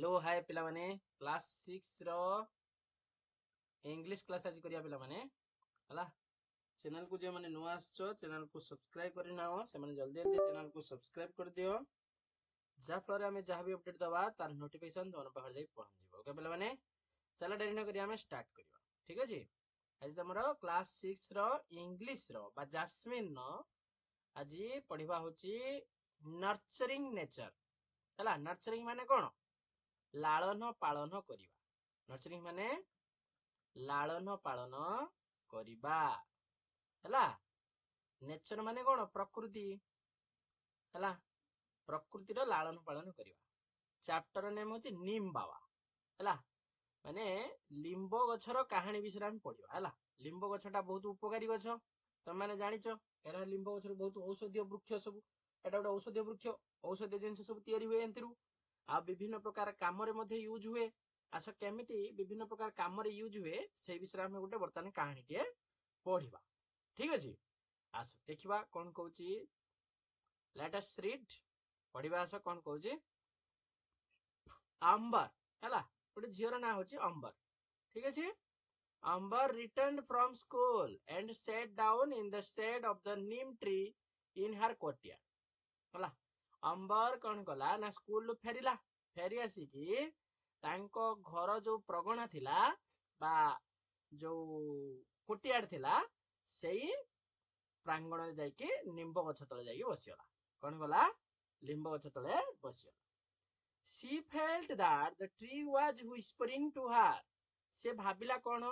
Hello hi पिला माने class 6 रो English class आज करिया पिला माने हला चैनल को जे माने नुआ आछो चैनल को सब्सक्राइब करि नाओ से माने जल्दी जल्दी चैनल को सब्सक्राइब कर दियो जा फलरे हमें जहां भी अपडेट दबा तार नोटिफिकेशन तोन पाखर जाई पहुंच जिवो ओके पिला माने चला डेरी न करिया हमें स्टार्ट करिवा ठीक अछि आज तमरो क्लास 6 रो इंग्लिश रो बा जास्मिन नो आज पढिबा होची नर्चरिंग नेचर हला नर्चरिंग माने कोन लालन पालन करिवा नर्चरिंग माने लालन पालन करिवा हला नेचर माने कोन प्रकृति हला प्रकृति रो लालन पालन करिवा चैप्टर नेम होची नीम बाबा हला माने लिंबो गछर कहानी विषय हम पढिवा हला लिंबो गछटा बहुत उपकारी गछ तुम माने जानिचो एरा लिंबो गछर बहुत औषधीय वृक्ष सब एटा गोटे औषधीय वृक्ष औषधीय जिंस सब तयारी हुए एंतिरु आ विभिन्न प्रकार काम रे मध्ये यूज हुए आस केमिति विभिन्न प्रकार काम रे यूज हुए से विषय हम गोटे बर्तमान कहानी टे पढिबा ठीक अछि आस देखिबा कोन कहूची लेट अस रीड पढिबा आस कोन कहूची अंबर हला गोटे झियर ना होची अंबर ठीक अछि अंबर returned from school and sat down in the shade of the neem tree in her courtyard हला अंबर कोन कला ना स्कूल फेरिला फेरी आसी की तांको घर जो प्रगणा थिला बा जो कोटियाड थिला सेई प्रांगण रे जाई की निंब गछ तळे जाई बसियला कोन गला लिंब गछ तळे बसियला she felt that the tree was whispering to her से भाबिला कोन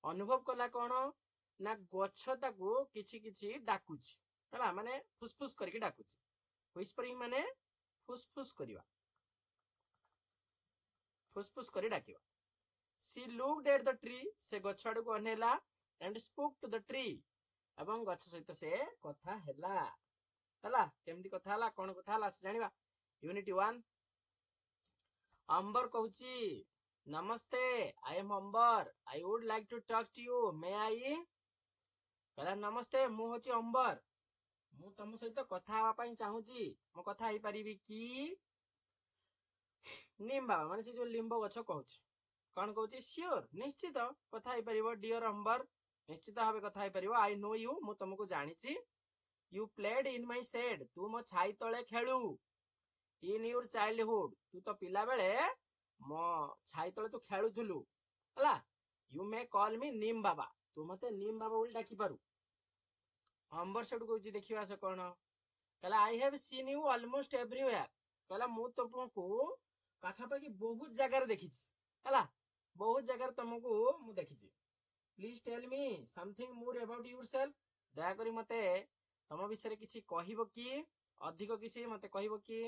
अनुभव कला कोन ना गछ ताकू किछि किछि डाकुची हला माने फुसफुस करके डाकुची whispering माने फुसफुस करिवा फुसफुस करी डाकिवा she looked at the tree से गछ आडू को अनेला and spoke to the tree एवं गछ सहित से कथा हैला हला केमती कथा हला कोन कथा हला से जानिबा यूनिट 1 अंबर कहूची नमस्ते I am Ambar I would like to talk to you may I कहला नमस्ते मु होची अंबर मु तम सहित कथा हवा पई चाहूची मो कथा ही परिबी की नीम बाबा माने से जो लिंब गछ कहूची कोन कहूची श्योर निश्चित कथा ही परिबो डियर अंबर निश्चित भाबे कथा ही परिबो आई नो यू मु तुमको जानिची you played in my shade तू मो छाई तळे खेलु इन योर चाइल्डहुड तू तो पिला बेले मो छाई तळे तू खेलुथुलु हला यू मे कॉल मी नीम बाबा तू मते नीम बाबा बोल डाकी पारु अंबर सेडु कहूची देखिबा से कोन कहला I have seen you almost everywhere कहला मु तुमको पाखा पाखी बहुत जगह देखिछि हला बहुत जगह तुमको मु देखिछि please tell me something more about yourself दया करी मते तम विषय किछि कहिबो की अधिक किछि मते कहिबो की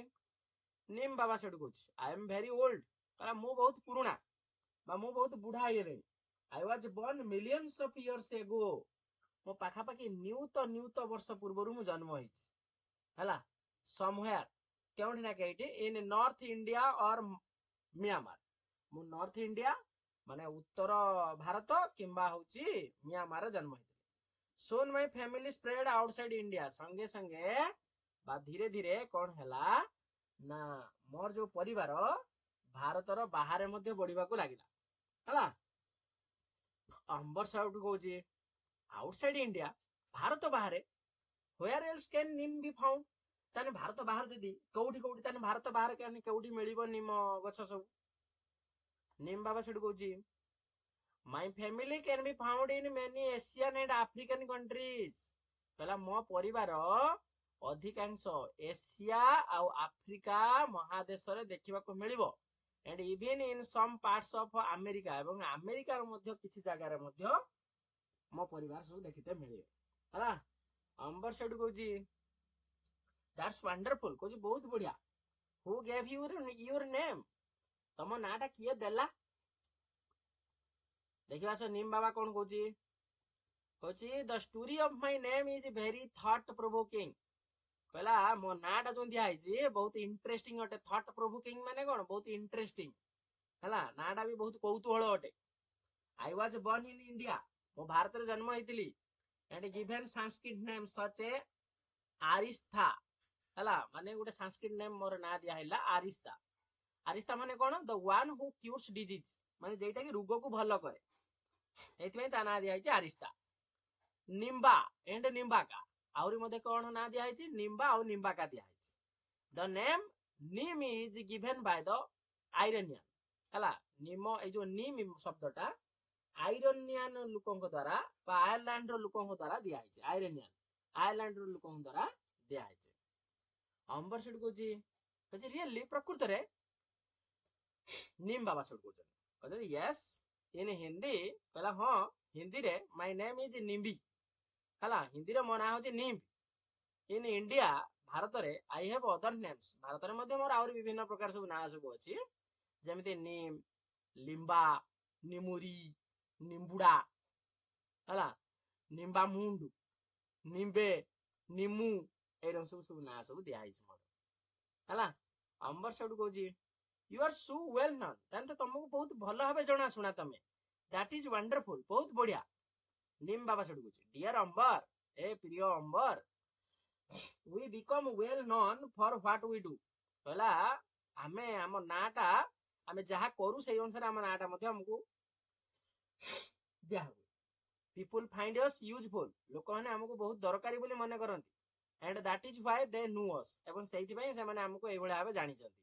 नीम बाबा सेडु कहूची आई एम वेरी ओल्ड कहला मु बहुत पुराना बा मु बहुत बुढ़ा हेले I was born millions of years ago मो पाखा पाखी न्यूत वर्ष पूर्वरु मु जन्म होइछि हला समवेयर केउठी ना केइटी इन नॉर्थ इंडिया और म्यांमार मु नॉर्थ इंडिया माने उत्तर भारत किंबा होची म्यांमार जन्म होइछि soon my family spread outside India संगे संगे बा धीरे धीरे कोन हैला ना मोर जो परिवार भारत रो बाहर मध्ये बढ़िबा को लागिला हला अंबर साउट कहूची आउटसाइड इंडिया भारत बाहर where else can Neem be found ताने भारत बाहर जदी कोउठी कोउठी ताने भारत बाहर केने कोउठी मिलिबो नीम गछ सब नीम बाबा सेडु कहूची my family can be found in many Asian and African countries कहला मो परिवार अधिकांश एशिया आ अफ्रीका महादेश रे देखिबा को मिलिबो and even in some parts of America एवं अमेरिका रो मध्ये किछि जागा रे मध्ये मो परिवार सब देखिते मिलिबो हला अंबर सेडु कहूची दैट्स वंडरफुल कहूची बहुत बढ़िया who gave you your name तम नाटा किए देला देखिबा से नीम बाबा कोन कहूची कहूची the story of my name is very thought provoking कहला मो नाटा जो दिया आइची बहुत इंटरेस्टिंग अटे थॉट प्रोवोकिंग माने कोन बहुत इंटरेस्टिंग हला नाटा भी बहुत कौतूहल अटे I was born in India मो भारत रे जन्म होइतिली and given Sanskrit name such a Arishta हला माने गोटे संस्कृत नेम मोर ना दिया हैला आरिस्था ଆରିସ୍ତା ମାନେ କଣ? ଦ ୱାନ୍ ହୁ କ୍ୟୁର୍ସ ଡିଜିଜ, ମାନେ ଯେଇଟା କି ରୋଗକୁ ଭଲ କରେ, ଏଇଥିପାଇଁ ତା ନାଁ ଦିଆଯାଇଛି ଆରିସ୍ତା। ନିମ୍ବା ଏଣ୍ଡ ନିମ୍ବାକା, ଆହୁରି ମଧ୍ୟ କଣ ନାଁ ଦିଆଯାଇଛି? ନିମ୍ବା ଆଉ ନିମ୍ବାକା ଦିଆଯାଇଛି। The name neem is given by the Iranian, ହେଲା। ନିମ, ଏଇ ଯୋଉ ନିମ୍ ଶବ୍ଦଟା ଆଇରନିଆନ ଲୋକଙ୍କ ଦ୍ୱାରା ବା ଆୟାରଲାଣ୍ଡର ଲୋକଙ୍କ ଦ୍ୱାରା ଦିଆଯାଇଛି। ଆଇରେନିଆନ, ଆୟାରଲାଣ୍ଡର ଲୋକଙ୍କ ଦ୍ୱାରା ଦିଆଯାଇଛି। ଅମ୍ବର ସେଠୁ କହୁଛି ରିଏଲି, ପ୍ରକୃତରେ ନିମ୍ ବାବା ସେଠୁ କହୁଛନ୍ତି ୟେସ୍ ଇନ୍ ହିନ୍ଦୀ, କହିଲା ହଁ ହିନ୍ଦୀରେ ମାଇ ନେମ୍ ଇଜ ନିମ୍ବି, ହେଲା, ହିନ୍ଦୀରେ ମୋ ନାଁ ହଉଛି ନିମ୍ବ। ଇନ୍ ଇଣ୍ଡିଆ, ଭାରତରେ ଆଇ ହେଭ୍ ଅଦର ନେମ୍ସ, ଭାରତରେ ମଧ୍ୟ ମୋର ଆହୁରି ବିଭିନ୍ନ ପ୍ରକାର ସବୁ ନାଁ ସବୁ ଅଛି, ଯେମିତି ନିମ୍, ଲିମ୍ବା, ନିମୁରି, ନିମ୍ବୁଡା, ହେଲା, ନିମ୍ବା ମୁଣ୍ଡ, ନିମ୍ବେ, ନିମୁ, ଏଇରକମ ସବୁ ନାଁ ସବୁ ଦିଆହେଇଛି ମୋର, ହେଲା। ଅମ୍ବର ସେଠୁ କହୁଛି you are so well known, ତାହେଲେ ତ ତମକୁ ବହୁତ ଭଲ ଭାବେ ଜଣାଶୁଣା ତମେ, ଦ୍ୟାଟ୍ ଇଜ ୱଣ୍ଡରଫୁଲ, ବହୁତ ବଢିଆ। ନିମ୍ ବାବା ସେଠୁ କହୁଛି ଡିୟର ଅମ୍ବର, ଏ ପ୍ରିୟ Ambar, we become well known for what we do, କହିଲା ଆମେ ଆମ ନାଁଟା, ଆମେ ଯାହା କରୁ ସେଇ ଅନୁସାରେ ଆମ ନାଁଟା ମଧ୍ୟ ଆମକୁ ଦିଆ ହୁଏ। ପିପୁଲ ଫାଇଣ୍ଡ ଅସ୍ ୟୁଜଫୁଲ, ଲୋକମାନେ ଆମକୁ ବହୁତ ଦରକାରୀ ବୋଲି ମନେ କରନ୍ତି। and that is why they knew us, ଏବଂ ସେଇଥିପାଇଁ ସେମାନେ ଆମକୁ ଏଇଭଳିଆ ଭାବେ ଜାଣିଛନ୍ତି।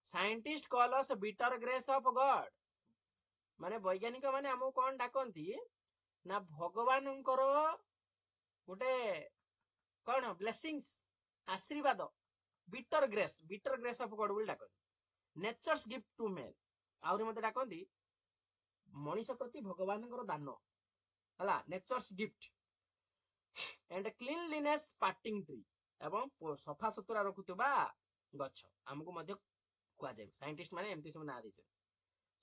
Scientist call us bitter grace of God, ମାନେ ବୈଜ୍ଞାନିକ ମାନେ ଆମକୁ କଣ ଡାକନ୍ତି ନା ଭଗବାନଙ୍କର ଗୋଟେ କଣ ବ୍ଲେସିଂସ୍, ଆଶୀର୍ବାଦ, ବିଟର ଗ୍ରେସ୍ ଅଫ ଗଡ୍ ବୋଲି ଡାକନ୍ତି। ନେଚର୍ସ ଗିଫ୍ଟ ଟୁ ମେନ୍, ଆହୁରି ମତେ ଡାକନ୍ତି ମଣିଷ ପ୍ରତି ଭଗବାନଙ୍କର ଦାନ, ହେଲା, nature's gift. And cleanliness parting tree, ଏବଂ ସଫାସୁତୁରା ରଖୁଥିବା ଗଛ ଆମକୁ ମଧ୍ୟ କୁହାଯାଏ। ସାଇଣ୍ଟିଷ୍ଟ ମାନେ ଏମିତି ସବୁ ନାଁ ଦେଇଛନ୍ତି।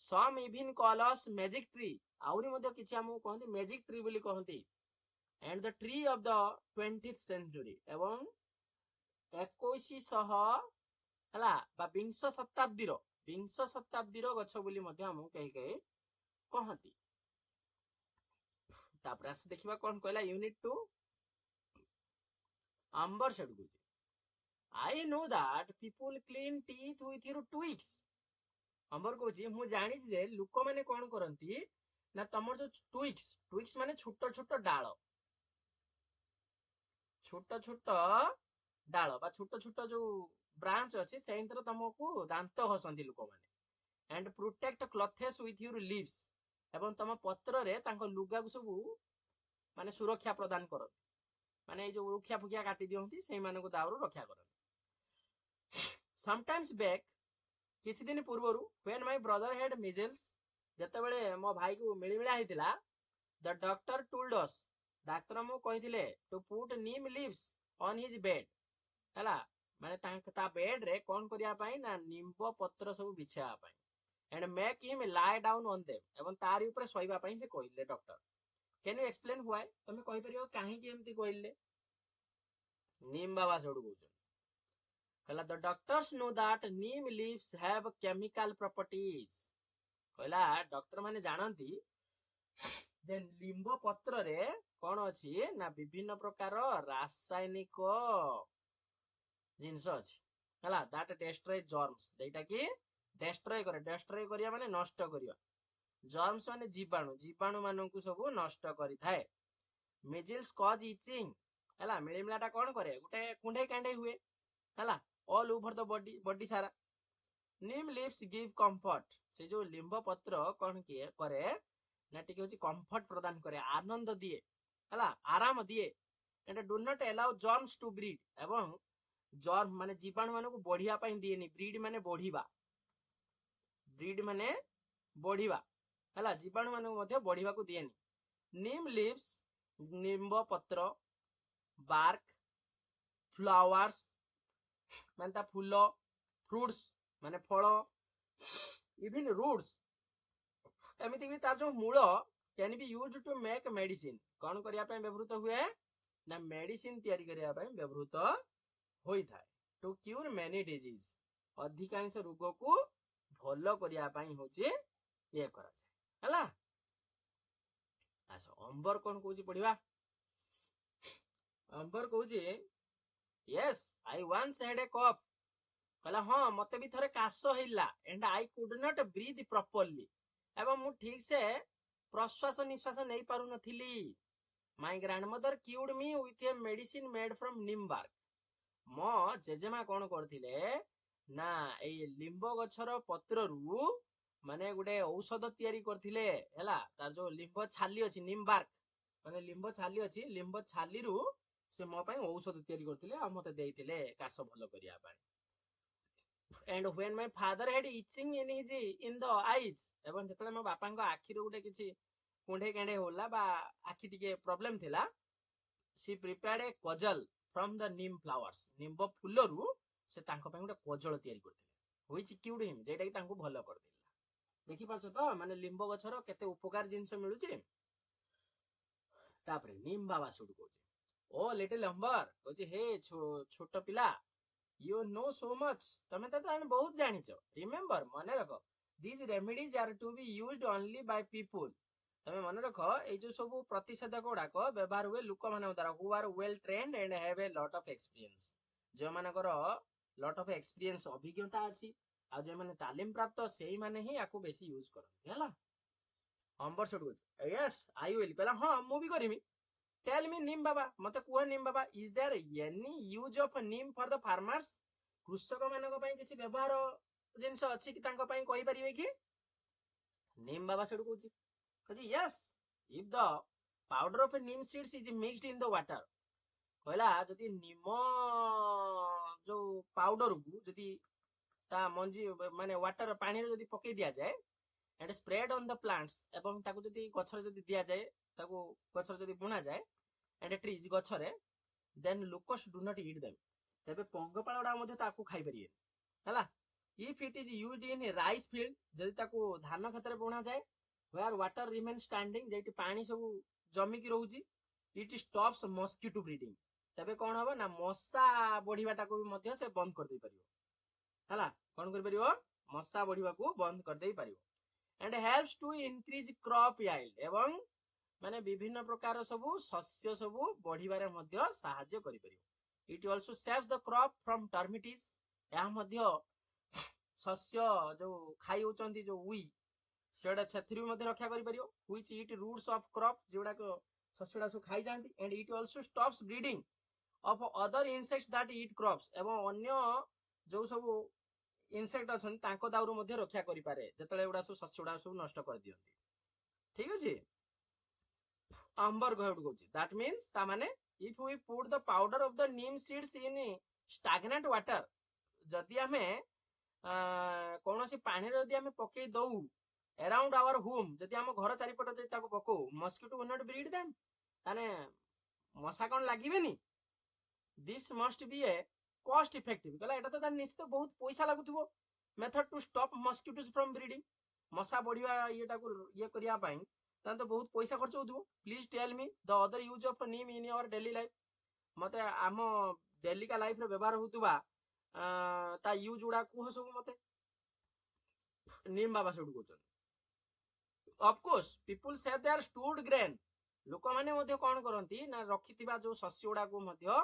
ସମ୍ ଇଭିନ୍ କଲ୍ ଅସ୍ ମ୍ୟାଜିକ୍ ଟ୍ରି, ଆହୁରି ମଧ୍ୟ କିଛି ଆମକୁ କହନ୍ତି ମ୍ୟାଜିକ୍ ଟ୍ରି ବୋଲି କହନ୍ତି। and the tree of the 20th century, ଏବଂ 2100 ହେଲା ବା ବିଂଶ ଶତାବ୍ଦୀର ଗଛ ବୋଲି ମଧ୍ୟ ଆମକୁ କେହି କେହି କହନ୍ତି। ତାପରେ ଆସି ଦେଖିବା କଣ କହିଲା ୟୁନିଟ୍ 2। ଅମ୍ବର ସେଠୁ କହୁଛି I know that people clean teeth with your twigs, Ambar କହୁଛି ମୁଁ ଜାଣିଛି ଯେ ଲୋକମାନେ କଣ କରନ୍ତି ନା ତମର ଯୋଉ ଟୁଇକ୍ସ ମାନେ ଛୋଟ ଛୋଟ ଡାଳ, ଛୋଟ ଛୋଟ ଡାଳ ବା ଛୋଟ ଛୋଟ ଯୋଉ ବ୍ରାଞ୍ଚ ଅଛି ସେଇଥିରେ ତମକୁ ଦାନ୍ତ ଘଷନ୍ତି ଲୋକମାନେ। and protect clothes with your leaves, ଏବଂ ତମ ପତ୍ରରେ ତାଙ୍କ ଲୁଗାକୁ ସବୁ ମାନେ ସୁରକ୍ଷା ପ୍ରଦାନ କରନ୍ତି, ମାନେ ଏଇ ଯୋଉ ରୁଖିଆ ଫୁଖିଆ କାଟି ଦିଅନ୍ତି ସେଇମାନଙ୍କୁ ଦାଉରୁ ରକ୍ଷା କରନ୍ତି। sometimes back, କିଛି ଦିନ ପୂର୍ବରୁ when my brother had measles, ଯେତେବେଳେ ମୋ ଭାଇକୁ ମିଳିମିଳା ହେଇଥିଲା, the doctor told us, ଡାକ୍ତର ଆମକୁ କହିଥିଲେ to put neem leaves on his bed, ହେଲା, ମାନେ ତା ବେଡ୍ ରେ କଣ କରିବା ପାଇଁ ନା ନିମ୍ବ ପତ୍ର ସବୁ ବିଛେଇବା ପାଇଁ। and make him lie down on them, ଏବଂ ତାରି ଉପରେ ଶୋଇବା ପାଇଁ ସେ କହିଲେ doctor. can you explain why, ତମେ କହିପାରିବ କାହିଁକି ଏମିତି କହିଲେ? ନିମ୍ ବାବା ସେଠୁ କହୁଛନ୍ତି, କହିଲା the doctors know that neem leaves have chemical properties, କହିଲା ଡକ୍ଟର ମାନେ ଜାଣନ୍ତି ଯେ ଲିମ୍ବ ପତ୍ରରେ କଣ ଅଛି ନା ବିଭିନ୍ନ ପ୍ରକାର ରାସାୟନିକ ଜିନିଷ ଅଛି, ହେଲା, that destroy germs, ଯୋଉଟା କି ଡେଷ୍ଟ୍ରୟ କରେ, ଡେଷ୍ଟ୍ରୟ କରିବା ମାନେ ନଷ୍ଟ କରିବା, ଜର୍ମସ୍ ମାନେ ଜୀବାଣୁ ମାନଙ୍କୁ ସବୁ ନଷ୍ଟ କରିଥାଏ। ମିଜିଲ୍ସ କଜ ଇଚିଂ, ହେଲା, ମିଳିମିଳା ଟା କଣ କରେ, ଗୋଟେ କୁଣ୍ଡେଇ କାଣ୍ଡେଇ ହୁଏ, ହେଲା, ଅଲ୍ ଓଭର ଦ ବଡି ସାରା। ନିମ୍ ଲିଭ୍ସ ଗିଭ୍ କମ୍ଫର୍ଟ, ସେ ଯୋଉ ଲିମ୍ବ ପତ୍ର କଣ କିଏ କରେ ନା ଟିକେ ହଉଛି କମ୍ଫର୍ଟ ପ୍ରଦାନ କରେ, ଆନନ୍ଦ ଦିଏ, ହେଲା, ଆରାମ ଦିଏ। and do not allow germs to breed, ଏବଂ ଜର୍ମ ମାନେ ଜୀବାଣୁ ମାନଙ୍କୁ ବଢିବା ପାଇଁ ଦିଏନି, ବ୍ରିଡ୍ ମାନେ ବଢିବା, ହେଲା, ଜୀବାଣୁ ମାନଙ୍କୁ ମଧ୍ୟ ବଢିବାକୁ ଦିଏନି। ନିମ୍ ଲିଭ୍ସ, ନିମ୍ବ ପତ୍ର, ବାର୍କ, ଫ୍ଲାୱାର୍ସ ମାନେ ତା ଫୁଲ, ଫ୍ରୁଟ୍ସ ମାନେ ଫଳ, ଇଭିନ୍ ରୁଟ୍ସ, ଏମିତି ବି ତାର ଯୋଉ ମୂଳ can be use two make medicine, କଣ କରିବା ପାଇଁ ବ୍ୟବହୃତ ହୁଏ ନା ମେଡିସିନ ତିଆରି କରିବା ପାଇଁ ବ୍ୟବହୃତ ହୋଇଥାଏ। ଟୁ କ୍ୟୁର ମେନି ଡିଜିଜ, ଅଧିକାଂଶ ରୋଗକୁ ଭଲ କରିବା ପାଇଁ ହଉଛି ଇଏ କରାଯାଏ, ହେଲା। ଆସ ଅମ୍ବର କଣ କହୁଛି ପଢିବା। ଅମ୍ବର କହୁଛି yes I once had a cough, कहला हाँ मते भी थरे काश हिला and I could not breathe properly एवं मु ठीक से प्रश्वास निश्वास नहीं पारु नथिली my grandmother cured me with a medicine made from neem bark मो जेजेमा कोन करथिले ना एई लिंब गछर पत्ररू माने गुटे औषध तयारी करथिले हैला तार जो लिंब छाली अछि नीम बार्क माने लिंब छाली अछि लिंब छाली रु से मो पई औषध तयारी करथिले आ मते देइथिले काश भलो करिया पई and when my father had itching in his in the eyes एवं जेतले मो बापांको आखि रो गुटे किछि कुंढे केंढे होला बा आखि टिके प्रॉब्लम थिला she prepared a kajal from the neem flowers निम्ब फुलरू से तांको पई गुटे कजल तयारी करथिले which cured him जेटा कि तांको भलो कर देला देखि पाछो तो माने लिंब गछर केते उपकार जिंस मिलुची तापरे नीम बाबा सुड कोची ओ लिटिल अंबर कोची हे छोटो पिला You know so much. तमे तो ताने बहुत जानिचो. Remember, मने रखो. These remedies are to be used only by people. तमे मने रखो ए जो सब प्रतिषेधक गुड़ाक व्यवहार हुए लोक मान द्वारा who are well trained and have a lot of experience. जो मानकर lot of experience अभिज्ञता अछि आ जे माने तालीम प्राप्त सेही माने ही याकू बेसी यूज करन हैला. अंबर सड yes I will कहला हां मु भी करिमी. Tell me नीम बाबा मते कुह नीम बाबा is there any use of neem for the farmers कृषक मानक पई किछि व्यवहार जिंस अछि कि तांको पई कहि परिबे कि नीम बाबा सेडु कहूची कहि yes if the powder of neem seeds is mixed in the water कहला जदि नीम जो पाउडर को जदि ता मंजी माने वाटर पानी रे जदि पकई दिया जाए and spread on the plants एवं ताको जदि गछर जदि दिया जाए ताको गछर जदि बुना जाए एंड ट्रीज गछरे then locusts do not eat them तबे पंगपाळडा मध्ये ताको खाइ परिए हला if it is used in rice field जदि ताको धान खेतरे बुना जाए वेयर वाटर रिमेन स्टैंडिंग जेटी पानी सब जमी की रहउची इट स्टॉप्स मस्किटो ब्रीडिंग तबे कोन हबो ना मशा बढ़िबाटा को भी मध्ये से बंद कर दे परियो हला कोन कर परियो मशा बढ़िबा को बंद कर दे परियो and helps to increase crop yield एवं माने विभिन्न प्रकार सब शस्य सब बढ़िबारे मध्ये सहाय्य करि परियो it also saves the crop from termites या मध्ये शस्य जो खाइ होचंती जो उई सेडा छथरी मध्ये रक्षा करि परियो which it roots of crop जेडा को शस्यडा सब खाइ जानती and it also stops breeding of other insects that eat crops एवं अन्य जो सब इंसेक्ट अछन तांको दाउरु मध्ये रक्षा करि पारे जतले एडा सब शस्यडा सब नष्ट कर दियंती ठीक अछि अंबर गहड गोची दैट मींस ता माने if we put the powder of the neem seeds in stagnant water जदि हमें कोनोसी पानी रे जदि हमें पके दउ अराउंड आवर होम जदि हम घर चारिपट जदि ताको पको mosquito will not breed them ताने मशा कोन लागिबेनी this must be a cost effective कहला एटा तो निश्चित बहुत पैसा लागुथबो method to stop mosquitoes from breeding मशा बढ़िया येटा को ये करिया पाई तान तो बहुत पैसा खर्च होथबो please tell me the other use of neem in your daily life मते आम डेली का लाइफ रे व्यवहार होतबा ता यूज उडा कुह सब मते नीम बाबा सेडु कोचन ऑफ कोर्स पीपल से दे आर स्टोर्ड ग्रेन लोक माने मध्ये कोन करंती ना रखितिबा जो शस्य उडा को मध्ये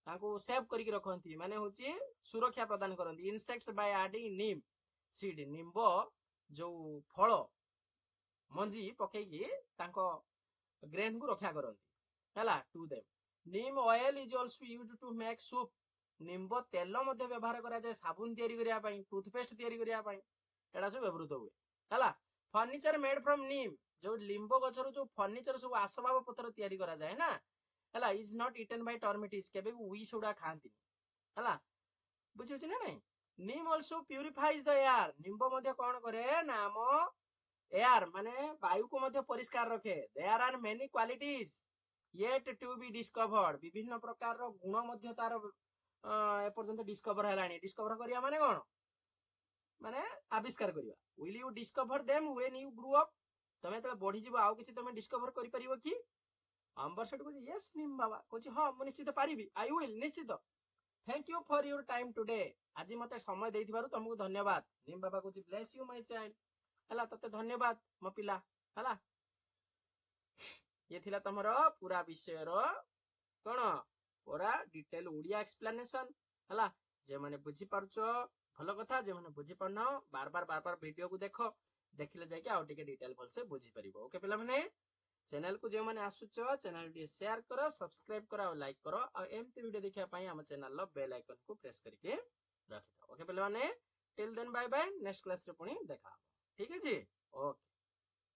ताको सेव करिक रखंती माने होची सुरक्षा प्रदान करंती insects by adding neem seed निम्बो जो फल मंजी पकेकी तांको ग्रेन को रक्षा करंती हला to them neem oil is also used to make soap निम्ब तेल मध्ये व्यवहार करा जाय साबुन तयारी करिया पई टूथपेस्ट तयारी करिया पई एडा सब व्यवहृत हुए हला फर्नीचर मेड फ्रॉम नीम जो लिंब गछर जो फर्नीचर सब आसबाब पत्र तयारी करा जाय ना हला इज नॉट इटन बाय टर्मिटिस केबे वी सुडा खांती हला बुझियो छी ना नहीं नीम आल्सो प्यूरिफाइज द एयर निम्ब मध्ये कोन करे ना हम एयर माने वायु को मध्ये परिष्कार रखे there are many qualities yet to be discovered विभिन्न प्रकार रो गुण मध्ये तार ए पर्यंत डिस्कवर हलानी डिस्कवर करिया माने कोन माने आविष्कार करिया will you discover them when you grow up तमे तले बढ़ी जीव आउ किछि तमे डिस्कवर करि परिबो कि अंबर सेट को यस नीम बाबा कोछि हां मु निश्चित पारिबी आई विल निश्चित thank you for your time today आज मते समय देइथिबारु तुमको धन्यवाद नीम बाबा कोछि ब्लेस यू माय चाइल्ड हला तते धन्यवाद मो पिला हला ये थिला तमरो पूरा विषय रो कोन पूरा डिटेल ओडिया एक्सप्लेनेशन हला जे माने बुझी पारुछ भल कथा, जे माने बुझी पारन बार बार वीडियो को देख, देखिले जाके आउ टिके डिटेल भल से बुझी परिबो। ओके पिला माने चैनल को जे माने आसुछ चैनल टी शेयर करो, सब्सक्राइब करो, लाइक करो, आ एमती वीडियो देखिया पई हम चैनल लो बेल आइकन को प्रेस करके रखि दो। ओके पिला माने till then bye bye, next class रे पुनी देखा। ठीक है जी, ओके।